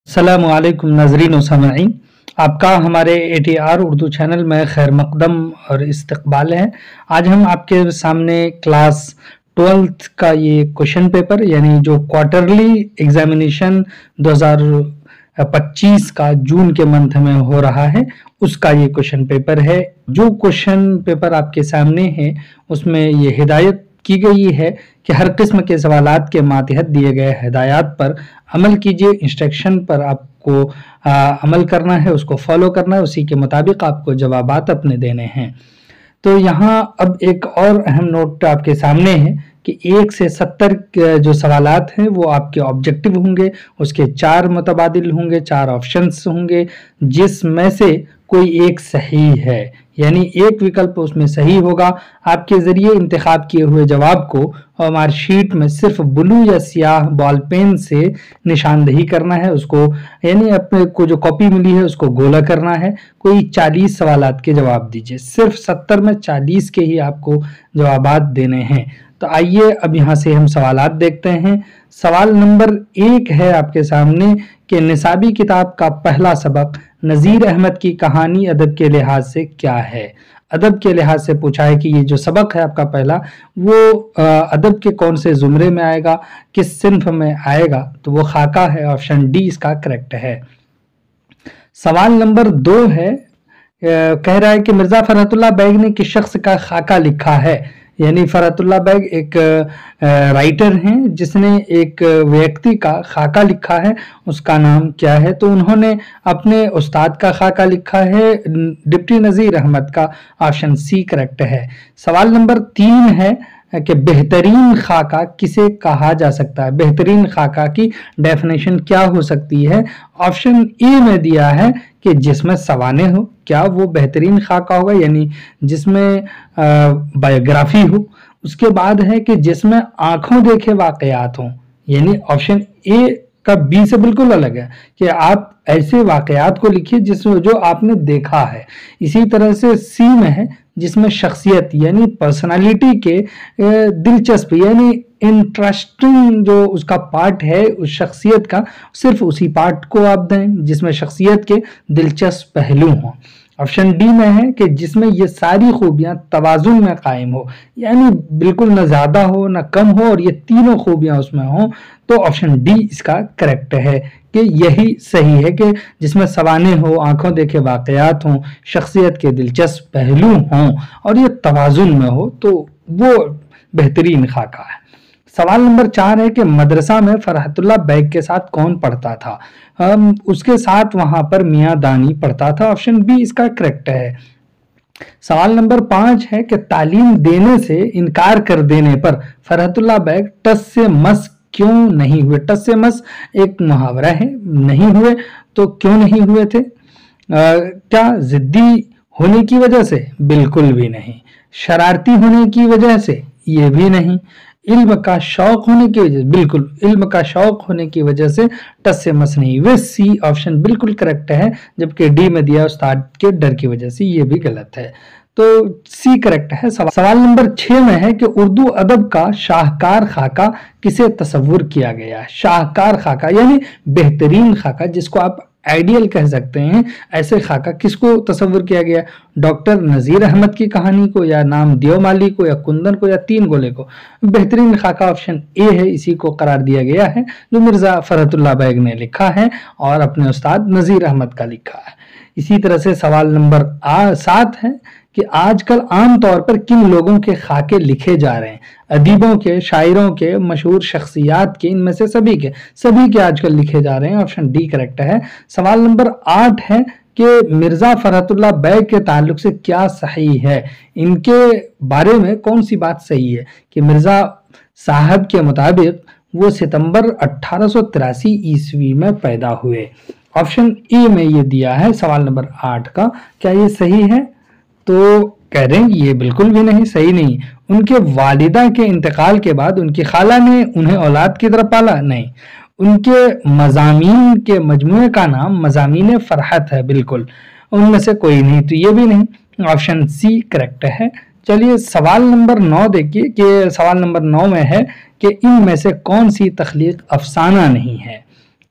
अस्सलामुअलैकुम नाज़रीन व सामईन, आपका हमारे ATR उर्दू चैनल में खैर मकदम और इस्तकबाल है। आज हम आपके सामने क्लास 12th का ये क्वेश्चन पेपर यानी जो क्वार्टरली एग्जामिनेशन 2025 का जून के मंथ में हो रहा है उसका ये क्वेश्चन पेपर है। जो क्वेश्चन पेपर आपके सामने है उसमें ये हिदायत की गई है कि हर किस्म के सवालात के मातहत दिए गए हिदायत पर अमल कीजिए। इंस्ट्रक्शन पर आपको अमल करना है, उसको फॉलो करना है, उसी के मुताबिक आपको जवाबात अपने देने हैं। तो यहाँ अब एक और अहम नोट आपके सामने है कि 1 से 70 जो सवालात हैं वो आपके ऑब्जेक्टिव होंगे, उसके 4 मुतबादिल होंगे, 4 ऑप्शंस होंगे जिसमें से कोई एक सही है, यानी एक विकल्प उसमें सही होगा। आपके जरिए इंतखाब किए हुए जवाब को हमारी शीट में सिर्फ ब्लू या सियाह बॉल पेन से निशानदही करना है, उसको यानी अपने को जो कॉपी मिली है उसको गोला करना है। कोई 40 सवालात के जवाब दीजिए, सिर्फ 70 में 40 के ही आपको जवाबात देने हैं। तो आइए अब यहाँ से हम सवालात देखते हैं। सवाल नंबर 1 है आपके सामने कि निसाबी किताब का पहला सबक नज़ीर अहमद की कहानी अदब के लिहाज से क्या है। अदब के लिहाज से पूछा है कि ये जो सबक है आपका पहला वो अदब के कौन से जुमरे में आएगा, किस सिन्फ में आएगा, तो वो खाका है। ऑप्शन डी इसका करेक्ट है। सवाल नंबर 2 है, कह रहा है कि मिर्जा फरहतुल्लाह बैग ने किस शख्स का खाका लिखा है, यानी फरहतुल्लाह बैग एक राइटर हैं जिसने एक व्यक्ति का खाका लिखा है, उसका नाम क्या है। तो उन्होंने अपने उस्ताद का खाका लिखा है, डिप्टी नज़ीर अहमद का। ऑप्शन सी करेक्ट है। सवाल नंबर 3 है कि बेहतरीन खाका किसे कहा जा सकता है। बेहतरीन खाका की डेफिनेशन क्या हो सकती है। ऑप्शन ए में दिया है कि जिसमें सवाने हो, क्या वो बेहतरीन खाका होगा, यानी जिसमें बायोग्राफी हो। उसके बाद है कि जिसमें आंखों देखे वाकयात हों, यानी ऑप्शन ए का बी से बिल्कुल अलग है कि आप ऐसे वाकयात को लिखिए जिसमें जो आपने देखा है। इसी तरह से सी में है जिसमें शख्सियत यानी पर्सनालिटी के दिलचस्पी यानी इंटरेस्टिंग जो उसका पार्ट है उस शख्सियत का, सिर्फ उसी पार्ट को आप दें जिसमें शख्सियत के दिलचस्प पहलू हों। ऑप्शन डी में है कि जिसमें ये सारी खूबियां तवाज़ुन में कायम हो, यानी बिल्कुल न ज़्यादा हो न कम हो और ये तीनों खूबियां उसमें हो। तो ऑप्शन डी इसका करेक्ट है कि यही सही है कि जिसमें सवाने हो, आंखों देखे वाकयात हों, शख्सियत के दिलचस्प पहलू हों और ये तवाज़ुन में हो, तो वो बेहतरीन खाका है। सवाल नंबर 4 है कि मदरसा में फरहतुल्लाह बैग के साथ कौन पढ़ता था। उसके साथ वहां पर मियां दानी पढ़ता था। ऑप्शन बी इसका करेक्ट है। सवाल नंबर 5 है कि तालीम देने से इनकार कर देने पर फरहतुल्लाह बैग टस से मस क्यों नहीं हुए। टस से मस एक मुहावरा है, नहीं हुए तो क्यों नहीं हुए थे। क्या जिद्दी होने की वजह से? बिल्कुल भी नहीं। शरारती होने की वजह से? ये भी नहीं। इल्म का शौक होने की वजह से? बिल्कुल इल्म का शौक होने की वजह से टस से मस नहीं हुए। सी ऑप्शन बिल्कुल करेक्ट है, जबकि डी में दिया उस्ताद के डर की वजह से, ये भी गलत है। तो सी करेक्ट है। सवाल नंबर 6 में है कि उर्दू अदब का शाहकार खाका किसे तस्वुर किया गया। शाहकार खाका यानी बेहतरीन खाका, जिसको आप आइडियल कह सकते हैं, ऐसे खाका किसको तस्वुर किया गया। डॉक्टर नज़ीर अहमद की कहानी को, या नाम देवमाली को, या कुंदन को, या तीन गोले को। बेहतरीन खाका ऑप्शन ए है, इसी को करार दिया गया है जो मिर्जा फरहतुल्लाह बैग ने लिखा है और अपने उस्ताद नज़ीर अहमद का लिखा है। इसी तरह से सवाल नंबर 7 है कि आजकल आम तौर पर किन लोगों के खाके लिखे जा रहे हैं। अदीबों के, शायरों के, मशहूर शख्सियात के, इनमें से सभी के आजकल लिखे जा रहे हैं। ऑप्शन डी करेक्ट है। सवाल नंबर 8 है कि मिर्जा फरहतुल्लाह बैग के ताल्लुक से क्या सही है। इनके बारे में कौन सी बात सही है कि मिर्जा साहब के मुताबिक वो सितंबर 1883 ईस्वी में पैदा हुए। ऑप्शन ए में ये दिया है सवाल नंबर 8 का। क्या ये सही है? तो कह रहे हैं ये बिल्कुल भी नहीं, सही नहीं। उनके वालिदा के इंतकाल के बाद उनकी खाला ने उन्हें औलाद की तरह पाला? नहीं। उनके मज़ामीन के मजमूए का नाम मज़ामीन फरहत है? बिल्कुल उनमें से कोई नहीं, तो ये भी नहीं। ऑप्शन सी करेक्ट है। चलिए सवाल नंबर 9 देखिए कि सवाल नंबर 9 में है कि इनमें से कौन सी तख्लीक अफसाना नहीं है।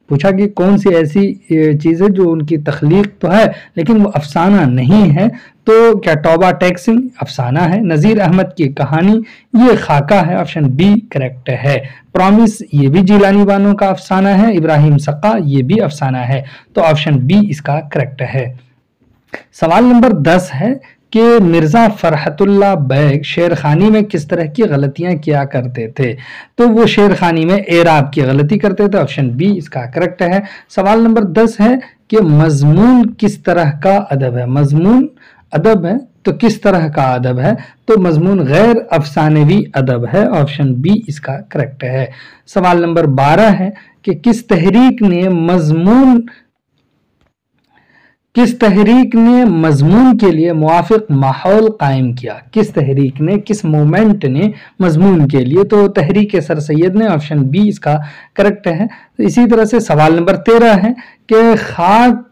पूछा कि कौन सी ऐसी चीज़ है जो उनकी तख्लीक तो है लेकिन वो अफसाना नहीं है, तो क्या तौबा टैक्सिंग अफसाना है, नज़ीर अहमद की कहानी ये खाका है, ऑप्शन बी करेक्ट है, प्रॉमिस ये भी जिलानी बानो का अफसाना है, इब्राहिम सक्का ये भी अफसाना है, तो ऑप्शन बी इसका करेक्ट है। सवाल नंबर 10 है कि मिर्ज़ा फरहतुल्लाह बैग शेरखानी में किस तरह की गलतियां किया करते थे, तो वो शेरखानी में एराब की गलती करते थे, ऑप्शन बी इसका करेक्ट है। सवाल नंबर 10 है कि मजमून किस तरह का अदब है, मजमून अदब है तो किस तरह का अदब है, तो मजमून गैर अफसानवी अदब है, ऑप्शन बी इसका करेक्ट है। सवाल नंबर 12 है कि किस तहरीक ने मजमून के लिए मुआफिक माहौल कायम किया, किस तहरीक ने, किस मूवमेंट ने मजमून के लिए, तो तहरीक सर सैयद ने, ऑप्शन बी इसका करेक्ट है। इसी तरह से सवाल नंबर 13 है कि खाक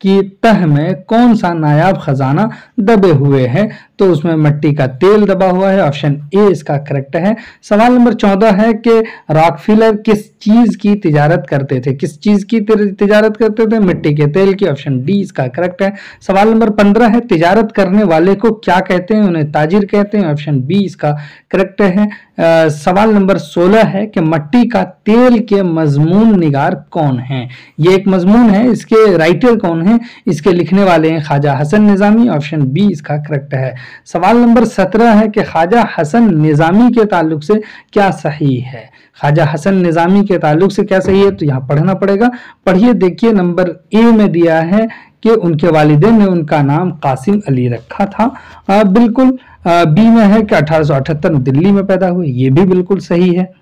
की तह में कौन सा नायाब खजाना दबे हुए हैं, तो उसमें मिट्टी का तेल दबा हुआ है, ऑप्शन ए इसका करेक्ट है। सवाल नंबर 14 है कि रॉकफेलर किस चीज की तिजारत करते थे, किस चीज की तिजारत करते थे, मिट्टी के तेल की, ऑप्शन डी इसका करेक्ट है। सवाल नंबर 15 है तिजारत करने वाले को क्या कहते हैं, उन्हें ताजिर कहते हैं, ऑप्शन बी इसका करेक्ट है। सवाल नंबर 16 है कि मिट्टी का तेल के मजमून निगार कौन है, ये एक मजमून है, इसके राइटर कौन है, इसके लिखने वाले हैं ख्वाजा हसन निजामी, ऑप्शन बी इसका करेक्ट है। सवाल नंबर 17 है कि ख्वाजा हसन निजामी के ताल्लुक से क्या सही है, ख्वाजा हसन निजामी के ताल्लुक से क्या सही है, तो यहाँ पढ़ना पड़ेगा, पढ़िए देखिए। नंबर ए में दिया है कि उनके वालिदैन ने उनका नाम कासिम अली रखा था, बिल्कुल। बी में है कि 1878 में दिल्ली में पैदा हुए, ये भी बिल्कुल सही है।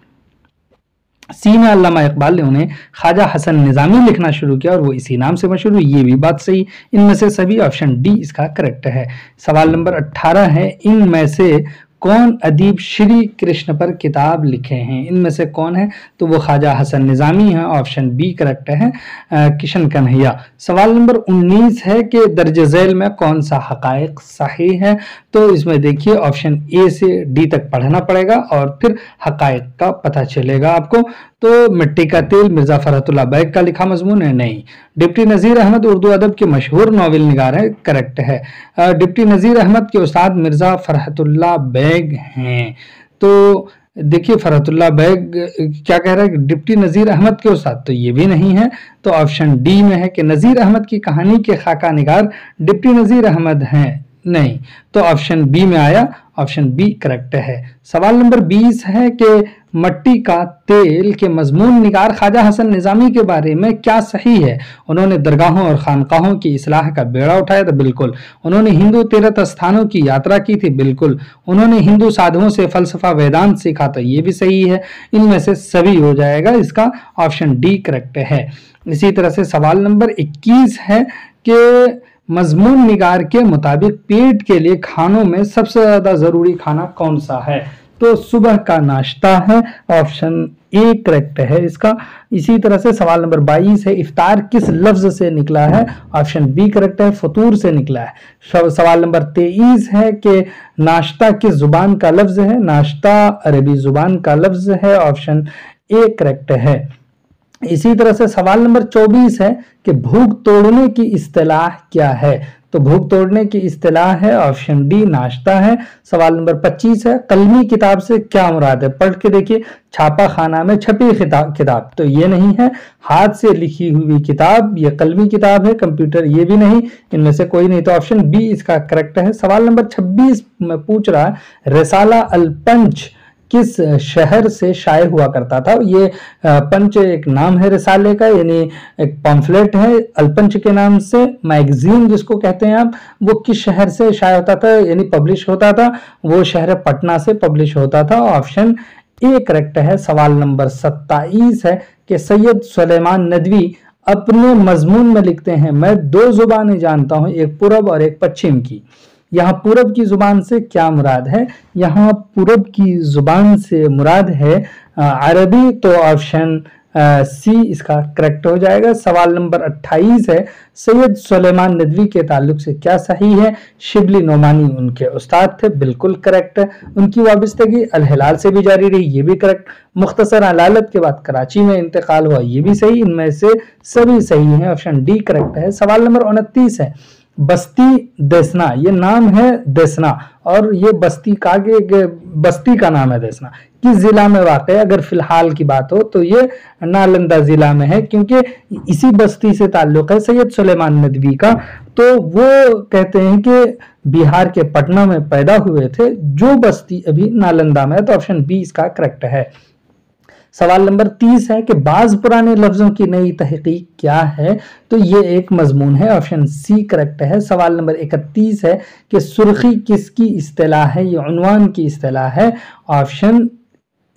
सी में अल्लामा इकबाल ने उन्हें ख्वाजा हसन निजामी लिखना शुरू किया और वो इसी नाम से मशहूर हुई, ये भी बात सही। इनमें से सभी, ऑप्शन डी इसका करेक्ट है। सवाल नंबर 18 है इनमें से कौन अदीब श्री कृष्ण पर किताब लिखे हैं, इनमें से कौन है, तो वो ख्वाजा हसन निजामी है, ऑप्शन बी करेक्ट है, किशन कन्हैया। सवाल नंबर 19 है कि दर्ज झैल में कौन सा हकायक सही है, तो इसमें देखिए ऑप्शन ए से डी तक पढ़ना पड़ेगा और फिर हकायक का पता चलेगा आपको। तो मिट्टी का तेल मिर्जा फरहतुल्लाह बैग का लिखा मजमून है, नहीं। डिप्टी नज़ीर अहमद उर्दू अदब के मशहूर नावल निगार है, करेक्ट है। डिप्टी नज़ीर अहमद के उस्ताद मिर्जा फरहतुल्लाह बैग हैं, तो देखिए फरहतुल्लाह बैग क्या कह रहा है कि डिप्टी नज़ीर अहमद के उस्ताद, तो ये भी नहीं है, तो ऑप्शन डी में है कि नज़ीर अहमद की कहानी के खाका निगार डिप्टी नज़ीर अहमद हैं, नहीं, तो ऑप्शन बी में आया, ऑप्शन बी करेक्ट है। सवाल नंबर 20 है कि मिट्टी का तेल के मजमून निगार ख्वाजा हसन निजामी के बारे में क्या सही है, उन्होंने दरगाहों और खानकाहों की इस्लाह का बेड़ा उठाया था, बिल्कुल। उन्होंने हिंदू तीर्थ स्थानों की यात्रा की थी, बिल्कुल। उन्होंने हिंदू साधुओं से फलसफा वेदांत सीखा था, ये भी सही है। इनमें से सभी हो जाएगा, इसका ऑप्शन डी करेक्ट है। इसी तरह से सवाल नंबर 21 है कि मजमून निगार के मुताबिक पेट के लिए खानों में सबसे ज्यादा जरूरी खाना कौन सा है, तो सुबह का नाश्ता है, ऑप्शन ए करेक्ट है इसका। इसी तरह से सवाल नंबर 22 है इफ्तार किस लफ्ज से निकला है, ऑप्शन बी करेक्ट है, फतूर से निकला है। सवाल नंबर 23 है कि नाश्ता किस जुबान का लफ्ज है, नाश्ता अरबी जुबान का लफ्ज है, ऑप्शन ए करेक्ट है। इसी तरह से सवाल नंबर 24 है कि भूख तोड़ने की इस्तिलाह क्या है, तो भूख तोड़ने की इस्तिलाह है, ऑप्शन डी नाश्ता है। सवाल नंबर 25 है कलमी किताब से क्या मुराद है, पढ़ के देखिए, छापा खाना में छपी किताब, तो ये नहीं है। हाथ से लिखी हुई किताब, ये कलमी किताब है। कंप्यूटर, ये भी नहीं, इनमें से कोई नहीं, तो ऑप्शन बी इसका करेक्ट है। सवाल नंबर 26 में पूछ रहा है रिसाला अल पंच किस शहर से शाये हुआ करता था, ये पंच एक नाम है रिसाले का, यानी एक पम्फलेट है अलपंच के नाम से, मैगजीन जिसको कहते हैं आप, वो किस शहर से शाये होता था यानी पब्लिश होता था, वो शहर पटना से पब्लिश होता था, ऑप्शन ए करेक्ट है। सवाल नंबर 27 है कि सैयद सुलेमान नदवी अपने मजमून में लिखते हैं मैं 2 जुबानें जानता हूं, एक पूरब और एक पश्चिम की। यहाँ पूरब की जुबान से क्या मुराद है, यहाँ पूरब की जुबान से मुराद है अरबी, तो ऑप्शन सी इसका करेक्ट हो जाएगा। सवाल नंबर 28 है, सैयद सुलेमान नदवी के ताल्लुक से क्या सही है? शिबली नोमानी उनके उस्ताद थे, बिल्कुल करेक्ट है। उनकी वाबस्तगी अल हिलाल से भी जारी रही, ये भी करेक्ट। मुख्तसर अलालत के बाद कराची में इंतकाल हुआ, ये भी सही। इनमें से सभी सही हैं, ऑप्शन डी करेक्ट है। सवाल नंबर 29 है, बस्ती देसना, ये नाम है देसना और ये बस्ती का नाम है देसना, किस जिला में वाक़ है? अगर फिलहाल की बात हो तो ये नालंदा जिला में है, क्योंकि इसी बस्ती से ताल्लुक है सैयद सुलेमान नदवी का। तो वो कहते हैं कि बिहार के पटना में पैदा हुए थे, जो बस्ती अभी नालंदा में है, तो ऑप्शन बी इसका करेक्ट है। सवाल नंबर 30 है कि बाज पुराने लफ्जों की नई तहकीक क्या है? तो ये एक मजमून है, ऑप्शन सी करेक्ट है। सवाल नंबर 31 है कि सुर्खी किसकी इस्तिलाह है? ये उन्वान की इस्तिलाह है, ऑप्शन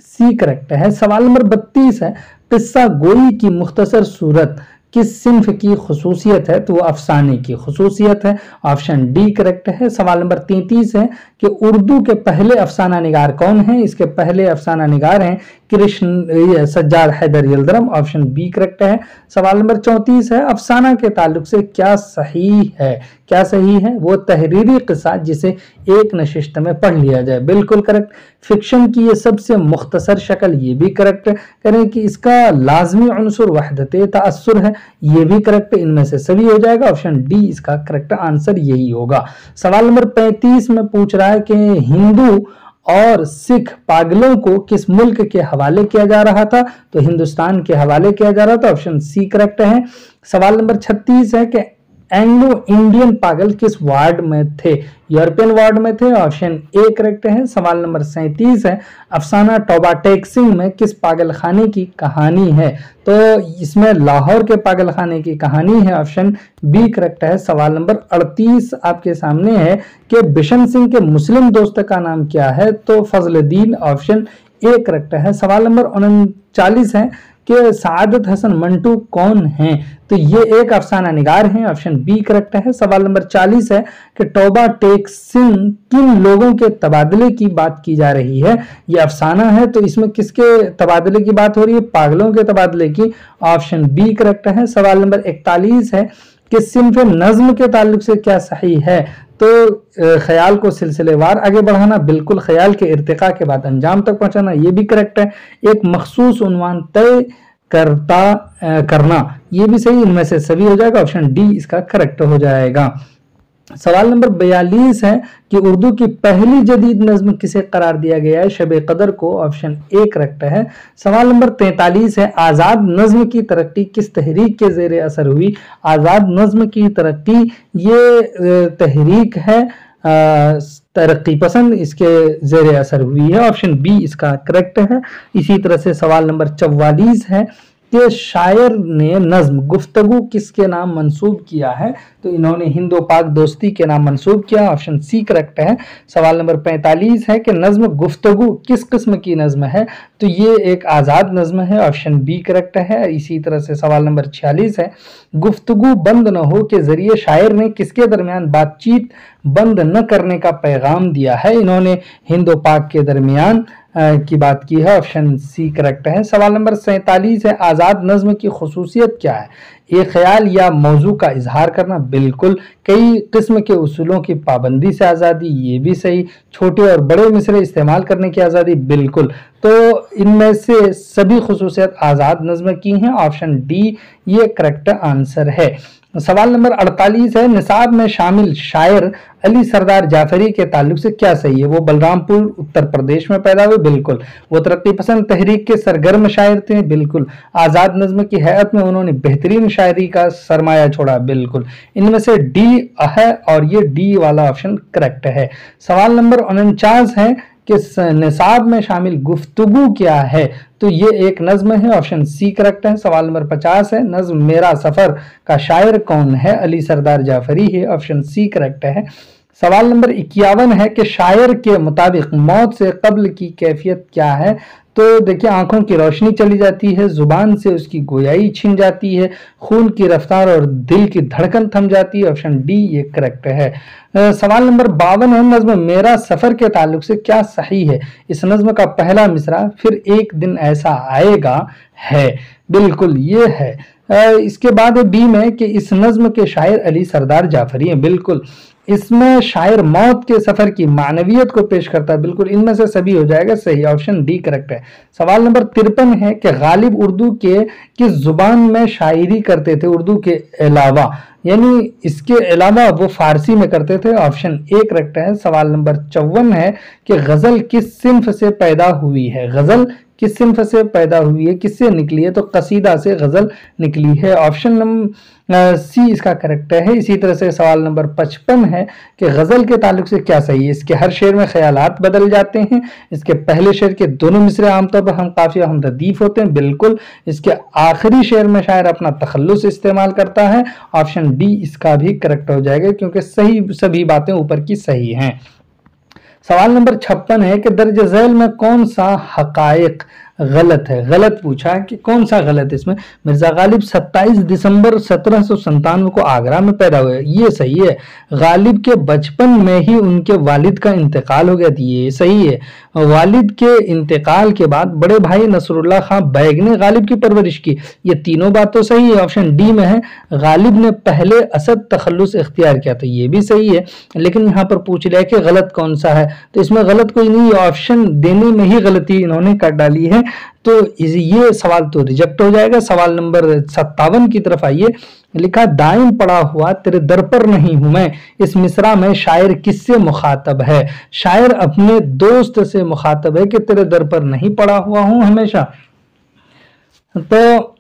सी करेक्ट है। सवाल नंबर 32 है, किस्सा गोई की मुख्तसर सूरत किस सिंफ की खुसूसियत है? तो वो अफसाने की खुसूसियत है, ऑप्शन डी करेक्ट है। सवाल नंबर 33 है कि उर्दू के पहले अफसाना निगार कौन है? इसके पहले अफसाना निगार हैं Krishan Sajjad Haider Yildirim, option B correct है। सवाल नंबर 34 है, अफसाना के ताल्लुक से क्या सही है? क्या सही है? वो तहरीरी किस्सा जिसे एक नशिस्त में पढ़ लिया जाए, बिल्कुल करेक्ट। फिक्शन की ये सबसे मुख्तसर शक्ल, ये भी करेक्ट करें कि इसका लाजमी उनसुर वहदत तअस्सुर है, ये भी करेक्ट। इनमें से सभी हो जाएगा, ऑप्शन डी इसका करेक्ट आंसर यही होगा। सवाल नंबर 35 में पूछ रहा है कि हिंदू और सिख पागलों को किस मुल्क के हवाले किया जा रहा था? तो हिंदुस्तान के हवाले किया जा रहा था, ऑप्शन सी करेक्ट है। सवाल नंबर 36 है कि एंग्लो इंडियन पागल किस वार्ड में थे? यूरोपियन वार्ड में थे, ऑप्शन ए करेक्ट है। सवाल नंबर 37 है, अफसाना तौबा टेक सिंह में किस पागल खाने की कहानी है? तो इसमें लाहौर के पागल खाने की कहानी है, ऑप्शन बी करेक्ट है। सवाल नंबर 38 आपके सामने है कि बिशन सिंह के मुस्लिम दोस्त का नाम क्या है? तो फजलुद्दीन, ऑप्शन ए करेक्ट है। सवाल नंबर 39 है कि सादत हसन मंटू कौन हैं? तो ये एक अफसाना निगार हैं, ऑप्शन बी करेक्ट है। सवाल नंबर 40 है कि तौबा टेक सिंह किन लोगों के तबादले की बात की जा रही है? ये अफसाना है, तो इसमें किसके तबादले की बात हो रही है? पागलों के तबादले की, ऑप्शन बी करेक्ट है। सवाल नंबर 41 है कि सिंफ नज्म के ताल्लुक से क्या सही है? तो ख्याल को सिलसिलेवार आगे बढ़ाना, बिल्कुल ख्याल के इर्तिका के बाद अंजाम तक पहुंचाना, ये भी करेक्ट है। एक मखसूस उन्वान तय करना, ये भी सही। इनमें से सभी हो जाएगा, ऑप्शन डी इसका करेक्ट हो जाएगा। सवाल नंबर 42 है कि उर्दू की पहली जदीद नज्म किसे करार दिया गया है? शब कदर को, ऑप्शन ए करेक्ट है। सवाल नंबर 43 है, आज़ाद नज्म की तरक्की किस तहरीक के ज़ेरे असर हुई? आज़ाद नज्म की तरक्की ये तहरीक है तरक्की पसंद, इसके ज़ेरे असर हुई है, ऑप्शन बी इसका करेक्ट है। इसी तरह से सवाल नंबर 44 है कि शायर ने नज्म गुफ्तगू किसके नाम मंसूब किया है? तो इन्होंने हिंदो पाक दोस्ती के नाम मंसूब किया, ऑप्शन सी करेक्ट है। सवाल नंबर 45 है कि नज्म गुफ्तगू किस किस्म की नज्म है? तो ये एक आज़ाद नज्म है, ऑप्शन बी करेक्ट है। इसी तरह से सवाल नंबर 46 है, गुफ्तगू बंद न हो के जरिए शायर ने किसके दरमियान बातचीत बंद न करने का पैगाम दिया है? इन्होंने हिंदो पाक के दरमियान की बात की है, ऑप्शन सी करेक्ट है। सवाल नंबर 47 है, आज़ाद नज्म की खुसूसियत क्या है? एक ख्याल या मौजू का इजहार करना, बिल्कुल। कई किस्म के उसूलों की पाबंदी से आज़ादी, ये भी सही। छोटे और बड़े मिसरे इस्तेमाल करने की आज़ादी, बिल्कुल। तो इनमें से सभी खुसूसियत आज़ाद नज्म की हैं, ऑप्शन डी ये करेक्ट आंसर है। सवाल नंबर 48 है, निसाब में शामिल शायर अली सरदार जाफरी के ताल्लुक से क्या सही है? वो बलरामपुर उत्तर प्रदेश में पैदा हुए, बिल्कुल। वो तरक्की पसंद तहरीक के सरगर्म शायर थे, बिल्कुल। आज़ाद नज्म की हैत में उन्होंने बेहतरीन शायरी का सरमाया छोड़ा, बिल्कुल। इनमें से डी है और ये डी वाला ऑप्शन करेक्ट है। सवाल नंबर 49 है कि निसाब में शामिल गुफ्तगू क्या है? तो ये एक नज्म है, ऑप्शन सी करेक्ट है। सवाल नंबर 50 है, नज्म मेरा सफर का शायर कौन है? अली सरदार जाफरी है, ऑप्शन सी करेक्ट है। सवाल नंबर 51 है कि शायर के मुताबिक मौत से कब्ल की कैफियत क्या है। तो देखिए, आंखों की रोशनी चली जाती है, जुबान से उसकी गोयाई छिन जाती है, खून की रफ्तार और दिल की धड़कन थम जाती है। ऑप्शन डी ये करेक्ट है। सवाल नंबर 52 है, नज्म मेरा सफर के ताल्लुक से क्या सही है। इस नज्म का पहला मिसरा फिर एक दिन ऐसा आएगा है, बिल्कुल ये है। इसके बाद बी में कि इस नज्म के शायर अली सरदार जाफरी हैं, बिल्कुल। इसमें शायर मौत के सफर की मानवियत को पेश करता है, बिल्कुल। इनमें से सभी हो जाएगा सही, ऑप्शन डी करेक्ट है। सवाल नंबर 53 है कि गालिब उर्दू के किस जुबान में शायरी करते थे उर्दू के अलावा, यानी इसके अलावा वो फारसी में करते थे। ऑप्शन ए करेक्ट है। सवाल नंबर 54 है कि गजल किस सिंफ से पैदा हुई है। गजल किस सिंफ से पैदा हुई है, किससे निकली है, तो कसीदा से गजल निकली है। ऑप्शन नंबर सी इसका करेक्ट है। इसी तरह से सवाल नंबर 55 है कि गजल के ताल्लुक से क्या सही है। इसके हर शेर में ख्यालात बदल जाते हैं। इसके पहले शेर के दोनों मिसरे आमतौर पर हम काफी हमददीफ होते हैं, बिल्कुल। इसके आखिरी शेर में शायर अपना तखल्लुस इस्तेमाल करता है। ऑप्शन डी इसका भी करेक्ट हो जाएगा, क्योंकि सही सभी बातें ऊपर की सही हैं। सवाल नंबर 56 है कि दर्ज झैल में कौन सा हकायक गलत है। गलत पूछा है कि कौन सा गलत है इसमें। मिर्जा गालिब 27 दिसंबर 1797 को आगरा में पैदा हुए, ये सही है। गालिब के बचपन में ही उनके वालिद का इंतकाल हो गया था, ये सही है। वालिद के इंतकाल के बाद बड़े भाई नसरुल्लाह खां बैग ने गालिब की परवरिश की, ये तीनों बात तो सही है। ऑप्शन डी में है गालिब ने पहले असद तखल्लुस इख्तियार किया, तो ये भी सही है। लेकिन यहाँ पर पूछ लिया कि गलत कौन सा है, तो इसमें गलत कोई नहीं, ऑप्शन देने में ही गलती इन्होंने कर डाली है, तो ये सवाल तो रिजेक्ट हो जाएगा। सवाल नंबर 57 की तरफ आइए। लिखा दायम पड़ा हुआ तेरे दर पर नहीं हूं मैं। इस मिसरा में शायर किससे मुखातब है। शायर अपने दोस्त से मुखातब है कि तेरे दर पर नहीं पड़ा हुआ हूं हमेशा। तो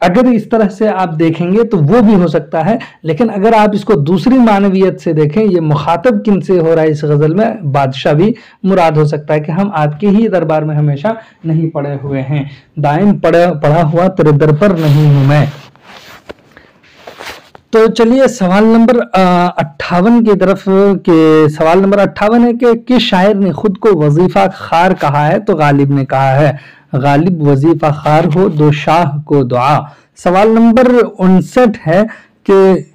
अगर इस तरह से आप देखेंगे तो वो भी हो सकता है, लेकिन अगर आप इसको दूसरी मानवियत से देखें, ये मुखातब किन से हो रहा है इस गजल में, बादशाह भी मुराद हो सकता है कि हम आपके ही दरबार में हमेशा नहीं पड़े हुए हैं। दायम पड़ा हुआ तेरे दर पर नहीं हूं मैं। तो चलिए सवाल नंबर 58 की तरफ के। सवाल नंबर 58 है कि किस शायर ने खुद को वजीफा खार कहा है। तो गालिब ने कहा है गालिब वजीफा खार हो दो शाह को दुआ। सवाल नंबर 59 है कि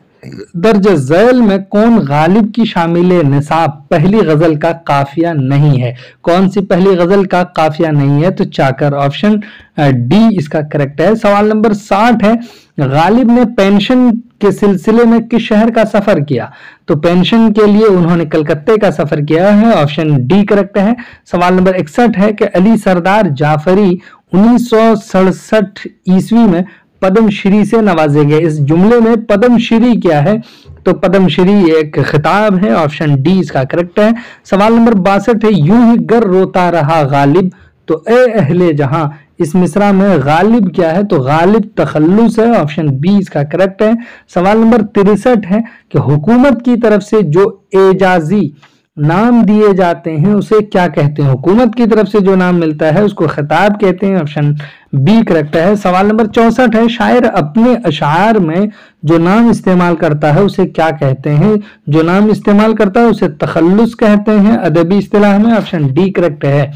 दर्ज झैल में कौन गालिब की शामिल निसाब पहली गजल का काफिया नहीं है। कौन सी पहली गजल का काफिया नहीं है, तो चाकर, ऑप्शन डी इसका करेक्ट है। सवाल नंबर 60 है गालिब ने पेंशन के सिलसिले में किस शहर का सफर किया। तो पेंशन के लिए उन्होंने कलकत्ते का सफर किया है, ऑप्शन डी करेक्ट है। सवाल नंबर 61 है कि अली सरदार जाफरी 1967 ईस्वी में पद्मश्री से नवाजे गए। इस जुमले में पद्मश्री क्या है, तो पद्मश्री एक खिताब है, ऑप्शन डी इसका करेक्ट है। सवाल नंबर 62 है यूं ही गर रोता रहा गालिब तो ए अहले जहां। इस मिसरा में गालिब क्या है, तो गालिब तखल्लुस है, ऑप्शन बी इसका करेक्ट है। सवाल नंबर 63 है कि हुकूमत की तरफ से जो एजाजी नाम दिए जाते हैं उसे क्या कहते हैं। हुकूमत की तरफ से जो नाम मिलता है उसको खिताब कहते हैं, ऑप्शन बी करेक्ट है। सवाल नंबर 64 है शायर अपने अशार में जो नाम इस्तेमाल करता है उसे क्या कहते हैं। जो नाम इस्तेमाल करता है उसे तखल्लुस कहते हैं अदबी इस्तिलाह में, ऑप्शन डी करेक्ट है।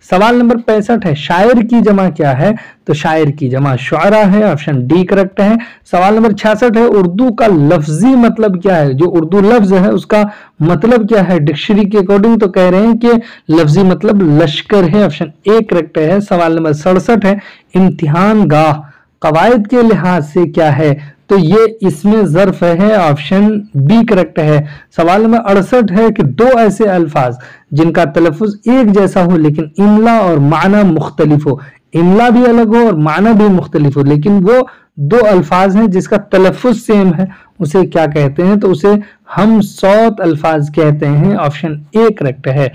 सवाल नंबर 65 है शायर की जमा क्या है, तो शायर की जमा शुअरा है, ऑप्शन डी करेक्ट है। सवाल नंबर 66 है उर्दू का लफ्जी मतलब क्या है। जो उर्दू लफ्ज है उसका मतलब क्या है। डिक्शनरी के अकॉर्डिंग तो कह रहे हैं कि लफ्जी मतलब लश्कर है, ऑप्शन ए करेक्ट है। सवाल नंबर 67 है इम्तिहान गाह कवायद के लिहाज से क्या है, तो ये इसमें ज़र्फ है, ऑप्शन बी करेक्ट है। सवाल नंबर 68 है कि दो ऐसे अल्फाज जिनका तलफ़ुज़ एक जैसा हो लेकिन इमला और माना मुख्तलिफ हो। इमला भी अलग हो और माना भी मुख्तलिफ हो, लेकिन वो दो अल्फाज हैं जिसका तलफ़ुज़ सेम है, उसे क्या कहते हैं, तो उसे हम सौत अल्फाज कहते हैं, ऑप्शन ए करेक्ट है।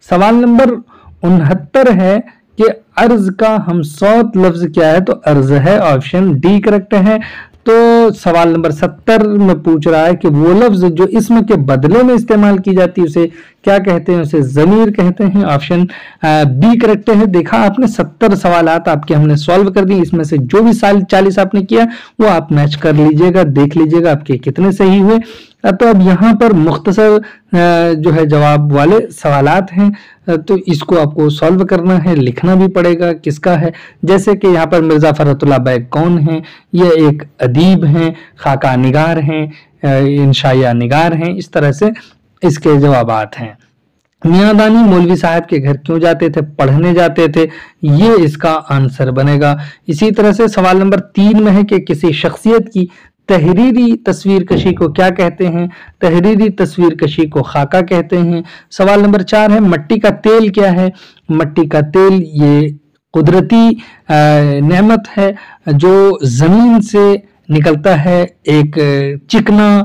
सवाल नंबर 69 है कि अर्ज का हम सौत लफ्ज क्या है, तो अर्ज है, ऑप्शन डी करेक्ट है। तो सवाल नंबर 70 में पूछ रहा है कि वो लफ्ज जो इसम के बदले में इस्तेमाल की जाती है उसे क्या कहते हैं, उसे जमीर कहते हैं, ऑप्शन बी करेक्ट है। देखा आपने 70 सवालात आपके हमने सॉल्व कर दी, इसमें से जो भी 40 आपने किया वो आप मैच कर लीजिएगा, देख लीजिएगा आपके कितने सही हुए। تو اب یہاں پر مختصر جو ہے جواب والے سوالات ہیں، تو اس کو آپ کو سالو کرنا ہے، لکھنا بھی پڑے گا کس کا ہے. جیسے کہ یہاں پر مرزا فرحت اللہ بیگ کون ہیں؟ یہ ایک ادیب ہیں، خاکہ نگار ہیں، انشائیہ نگار ہیں. اس طرح سے اس کے جوابات ہیں. میاں دانی مولوی صاحب کے گھر کیوں جاتے تھے؟ پڑھنے جاتے تھے. یہ اس کا آنسر بنے گا. اسی طرح سے سوال نمبر 3 میں ہے کہ کسی شخصیت کی تحریری تصویر کشی کو کیا کہتے ہیں؟ تحریری تصویر کشی کو خاکہ کہتے ہیں. سوال نمبر 4 ہے مٹی کا تیل کیا ہے؟ مٹی کا تیل یہ قدرتی نعمت ہے جو زمین سے نکلتا ہے، ایک چکنا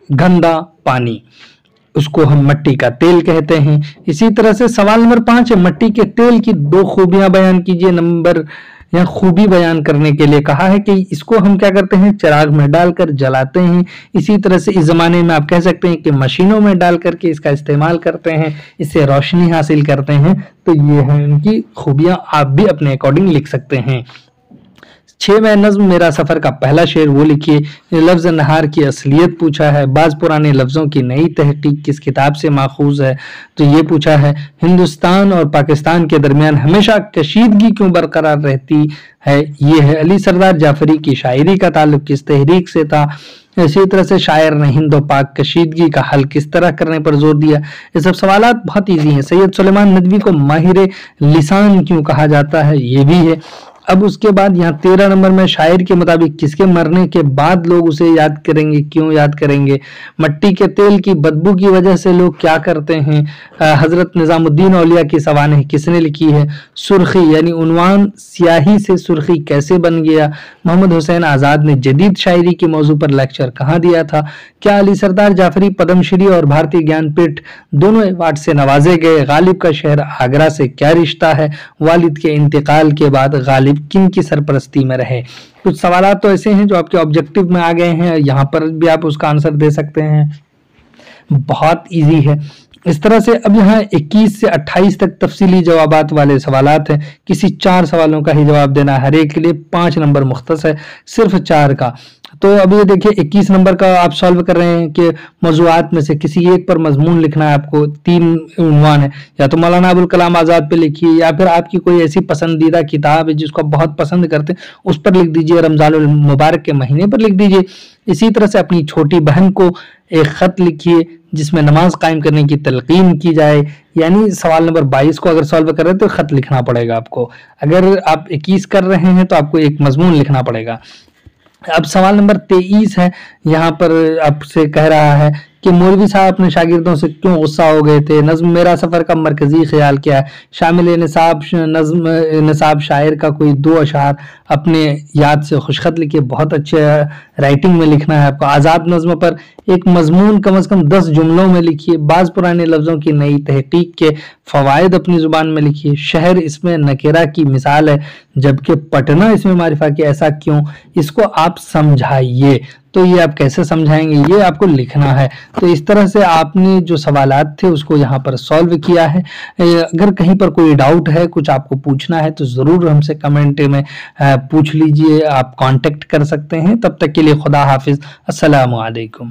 گندا پانی، اس کو ہم مٹی کا تیل کہتے ہیں. اسی طرح سے سوال نمبر 5 ہے مٹی کے تیل کی 2 خوبیاں بیان کیجئے. نمبر یا خوبی بیان کرنے کے لیے کہا ہے کہ اس کو ہم کیا کرتے ہیں؟ چراغ میں ڈال کر جلاتے ہیں. اسی طرح سے اس زمانے میں آپ کہہ سکتے ہیں کہ مشینوں میں ڈال کر کے اس کا استعمال کرتے ہیں، اس سے روشنی حاصل کرتے ہیں. تو یہ ہیں ان کی خوبیاں، آپ بھی اپنے اکارڈنگ لکھ سکتے ہیں. 6 میں نظم میرا سفر کا پہلا شعر وہ لکھیے. لفظ نہار کی اصلیت پوچھا ہے. بعض پرانے لفظوں کی نئی تحقیق کس کتاب سے ماخوذ ہے؟ تو یہ پوچھا ہے. ہندوستان اور پاکستان کے درمیان ہمیشہ کشیدگی کیوں برقرار رہتی ہے؟ یہ ہے. علی سردار جعفری کی شاعری کا تعلق کس تحریک سے تھا؟ اسی طرح سے شاعر نے ہند و پاک کشیدگی کا حل کس طرح کرنے پر زور دیا؟ یہ سب سوالات بہت ایزی ہیں. سید سلیمان ندوی کو ماہر لسان کیوں کہا جاتا ہے؟ یہ بھی ہے. اب اس کے بعد یہاں 13 نمبر میں شاعر کے مطابق کس کے مرنے کے بعد لوگ اسے یاد کریں گے؟ کیوں یاد کریں گے؟ مٹی کے تیل کی بدبو کی وجہ سے لوگ کیا کرتے ہیں؟ حضرت نظام الدین اولیاء کی سوانح کس نے لکھی ہے؟ سرخی یعنی عنوان سیاہی سے سرخی کیسے بن گیا؟ محمد حسین آزاد نے جدید شاعری کے موضوع پر لیکچر کہاں دیا تھا؟ کیا علی سردار جعفری پدم شری اور بھارتی گیان پیٹھ دونوں ایوارڈ سے نوازے گئے؟ غالب کا شہر آگرہ سے کیا رشتہ ہے؟ والد کے انتقال کے بعد غالب کن کی سرپرستی میں رہے؟ کچھ سوالات تو ایسے ہیں جو آپ کے آبجیکٹو میں آ گئے ہیں، یہاں پر بھی آپ اس کا آنسر دے سکتے ہیں. بہت ایزی ہے. اس طرح سے اب یہاں 21 سے 28 تک تفصیلی جوابات والے سوالات ہیں. کسی 4 سوالوں کا ہی جواب دینا، ہر ایک کے لیے 5 نمبر مختص ہے، صرف 4 کا. تو اب یہ دیکھیں 21 نمبر کا آپ سالو کر رہے ہیں کہ موضوعات میں سے کسی ایک پر مضمون لکھنا ہے. آپ کو 3 عنوان ہے، یا تو مولانا ابوالکلام آزاد پہ لکھیے، یا پھر آپ کی کوئی ایسی پسندیدہ کتاب ہے جس کو آپ بہت پسند کرتے ہیں اس پر لکھ دیجئے، رمضان المبارک کے مہینے پر لکھ دیجئے. اسی طرح سے اپنی چھوٹی بہن کو ایک خط لکھیے جس میں نماز قائم کرنے کی تلقین کی جائے. یعنی سوال نمبر 22 کو اگر سالو کر رہے ہیں تو خط لکھنا پڑے گا آپ کو. اگر آپ 21 کر رہے ہیں تو آپ کو ایک مضمون لکھنا پڑے گا. اب سوال نمبر 23 ہے. یہاں پر آپ سے کہہ رہا ہے کہ مولوی صاحب اپنے شاگردوں سے کیوں غصہ ہو گئے تھے؟ نظم میرا سفر کا مرکزی خیال کیا ہے؟ شامل نصاب شاعر کا کوئی 2 اشعار اپنے یاد سے خوشخط لکھیے. بہت اچھے رائٹنگ میں لکھنا ہے آپ کو. آزاد نظم پر ایک مضمون کم از کم 10 جملوں میں لکھیے. بعض پرانے لفظوں کی نئی تحقیق کے فوائد اپنی زبان میں لکھیے. شہر اس میں نکرہ کی مثال ہے جبکہ پٹنہ اس میں معرفہ کی، ایسا کیوں؟ اس کو آپ سمجھائیے. تو یہ آپ کیسے سمجھائیں گے؟ یہ آپ کو لکھنا ہے. تو اس طرح سے آپ نے جو سوالات تھے اس کو یہاں پر سالو کیا ہے. اگر کہیں پر کوئی ڈاؤٹ ہے، کچھ آپ کو پوچھنا ہے تو ضرور ہم سے کمنٹ میں پوچھ لیجئے. آپ کانٹیکٹ کر سکتے ہیں. تب تک کے لیے خدا حافظ. السلام علیکم.